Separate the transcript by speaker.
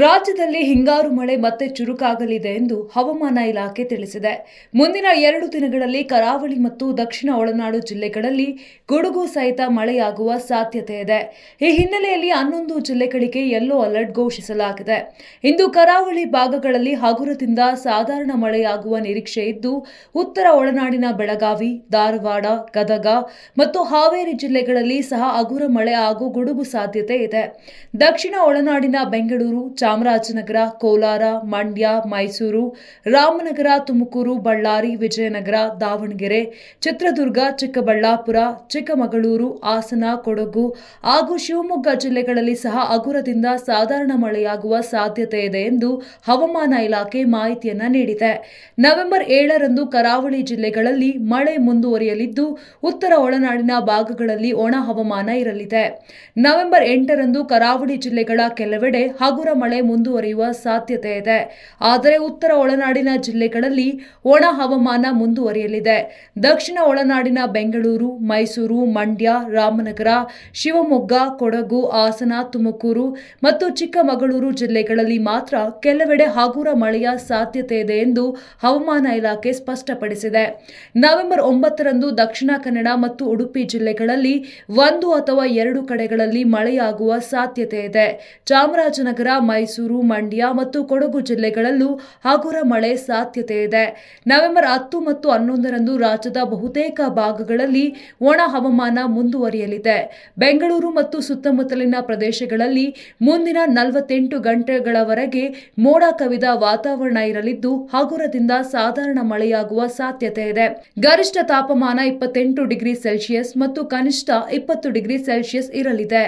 Speaker 1: ರಾಜ್ಯದಲ್ಲಿ ಹಿಂಗಾರು ಮಳೆ ಮತ್ತೆ ಚುರುಕಾಗಲಿದೆ ಎಂದು ಹವಾಮಾನ ಇಲಾಖೆ ತಿಳಿಸಿದೆ. ಮುಂದಿನ 2 ದಿನಗಳಲ್ಲಿ ಕರಾವಳಿ ಮತ್ತು ದಕ್ಷಿಣ ಒಳನಾಡು ಜಿಲ್ಲೆಗಳಲ್ಲಿ ಗುಡುಗು ಸಹಿತ ಮಳೆಯಾಗುವ ಸಾಧ್ಯತೆ ಇದೆ. ಈ ಹಿನ್ನೆಲೆಯಲ್ಲಿ 11 ಜಿಲ್ಲೆಗಳಿಗೆ ಯೆಲ್ಲೋ ಅಲರ್ಟ್ ಘೋಷಿಸಲಾಗಿದೆ. ಇಂದು ಕರಾವಳಿ ಭಾಗಗಳಲ್ಲಿ ಹಗುರದಿಂದ ಸಾಧಾರಣ ಮಳೆಯಾಗುವ ನಿರೀಕ್ಷೆ ಇದ್ದು, ಉತ್ತರ ಒಳನಾಡಿನ ಬೆಳಗಾವಿ, ಧಾರವಾಡ, ಗದಗ ಮತ್ತು ಹಾವೇರಿ ಜಿಲ್ಲೆಗಳಲ್ಲಿ ಸಹ ಹಗುರ ಮಳೆ ಹಾಗೂ ಗುಡುಗು ಸಾಧ್ಯತೆ ಇದೆ. ದಕ್ಷಿಣ ಒಳನಾಡಿನ ಬೆಂಗಳೂರು, ಚಾಮರಾಜನಗರ, ಕೋಲಾರ, ಮಂಡ್ಯ, ಮೈಸೂರು, ರಾಮನಗರ, ತುಮಕೂರು, ಬಳ್ಳಾರಿ, ವಿಜಯನಗರ, ದಾವಣಗೆರೆ, ಚಿತ್ರದುರ್ಗ, ಚಿಕ್ಕಬಳ್ಳಾಪುರ, ಚಿಕ್ಕಮಗಳೂರು, ಹಾಸನ, ಕೊಡಗು ಹಾಗೂ ಶಿವಮೊಗ್ಗ ಜಿಲ್ಲೆಗಳಲ್ಲಿ ಸಹ ಹಗುರದಿಂದ ಸಾಧಾರಣ ಮಳೆಯಾಗುವ ಸಾಧ್ಯತೆ ಇದೆ ಎಂದು ಹವಾಮಾನ ಇಲಾಖೆ ಮಾಹಿತಿಯನ್ನ ನೀಡಿದೆ. ನವೆಂಬರ್ 7ರಂದು ಕರಾವಳಿ ಜಿಲ್ಲೆಗಳಲ್ಲಿ ಮಳೆ ಮುಂದುವರಿಯಲಿದ್ದು, ಉತ್ತರ ಒಳನಾಡಿನ ಭಾಗಗಳಲ್ಲಿ ಒಣ ಹವಾಮಾನ ಇರಲಿದೆ. ನವೆಂಬರ್ 8ರಂದು ಕರಾವಳಿ ಜಿಲ್ಲೆಗಳ ಕೆಲವೆಡೆ ಹಗುರ ಮಳೆ ಮುಂದುವರಿಯುವ ಸಾಧ್ಯತೆ ಇದೆ. ಆದರೆ ಉತ್ತರ ಒಳನಾಡಿನ ಜಿಲ್ಲೆಗಳಲ್ಲಿ ಒಣ ಹವಾಮಾನ ಮುಂದುವರಿಯಲಿದೆ. ದಕ್ಷಿಣ ಒಳನಾಡಿನ ಬೆಂಗಳೂರು, ಮೈಸೂರು, ಮಂಡ್ಯ, ರಾಮನಗರ, ಶಿವಮೊಗ್ಗ, ಕೊಡಗು, ಹಾಸನ, ತುಮಕೂರು ಮತ್ತು ಚಿಕ್ಕಮಗಳೂರು ಜಿಲ್ಲೆಗಳಲ್ಲಿ ಮಾತ್ರ ಕೆಲವೆಡೆ ಹಗುರ ಮಳೆಯ ಸಾಧ್ಯತೆ ಇದೆ ಎಂದು ಹವಾಮಾನ ಇಲಾಖೆ ಸ್ಪಷ್ಟಪಡಿಸಿದೆ. ನವೆಂಬರ್ 9ರಂದು ದಕ್ಷಿಣ ಕನ್ನಡ ಮತ್ತು ಉಡುಪಿ ಜಿಲ್ಲೆಗಳಲ್ಲಿ 1 ಅಥವಾ 2 ಕಡೆಗಳಲ್ಲಿ ಮಳೆಯಾಗುವ ಸಾಧ್ಯತೆ ಇದೆ. ಚಾಮರಾಜನಗರ, ಮೈಸೂರು, ಮಂಡ್ಯ ಮತ್ತು ಕೊಡಗು ಜಿಲ್ಲೆಗಳಲ್ಲೂ ಹಗುರ ಮಳೆ ಸಾಧ್ಯತೆ ಇದೆ. ನವೆಂಬರ್ 10 ಮತ್ತು 11ರಂದು ರಾಜ್ಯದ ಬಹುತೇಕ ಭಾಗಗಳಲ್ಲಿ ಒಣ ಹವಾಮಾನ ಮುಂದುವರಿಯಲಿದೆ. ಬೆಂಗಳೂರು ಮತ್ತು ಸುತ್ತಮುತ್ತಲಿನ ಪ್ರದೇಶಗಳಲ್ಲಿ ಮುಂದಿನ 48 ಗಂಟೆಗಳವರೆಗೆ ಮೋಡ ಕವಿದ ವಾತಾವರಣ ಇರಲಿದ್ದು, ಹಗುರದಿಂದ ಸಾಧಾರಣ ಮಳೆಯಾಗುವ ಸಾಧ್ಯತೆ ಇದೆ. ಗರಿಷ್ಠ ತಾಪಮಾನ 28 ಡಿಗ್ರಿ ಸೆಲ್ಸಿಯಸ್ ಮತ್ತು ಕನಿಷ್ಠ 20 ಡಿಗ್ರಿ ಸೆಲ್ಸಿಯಸ್ ಇರಲಿದೆ.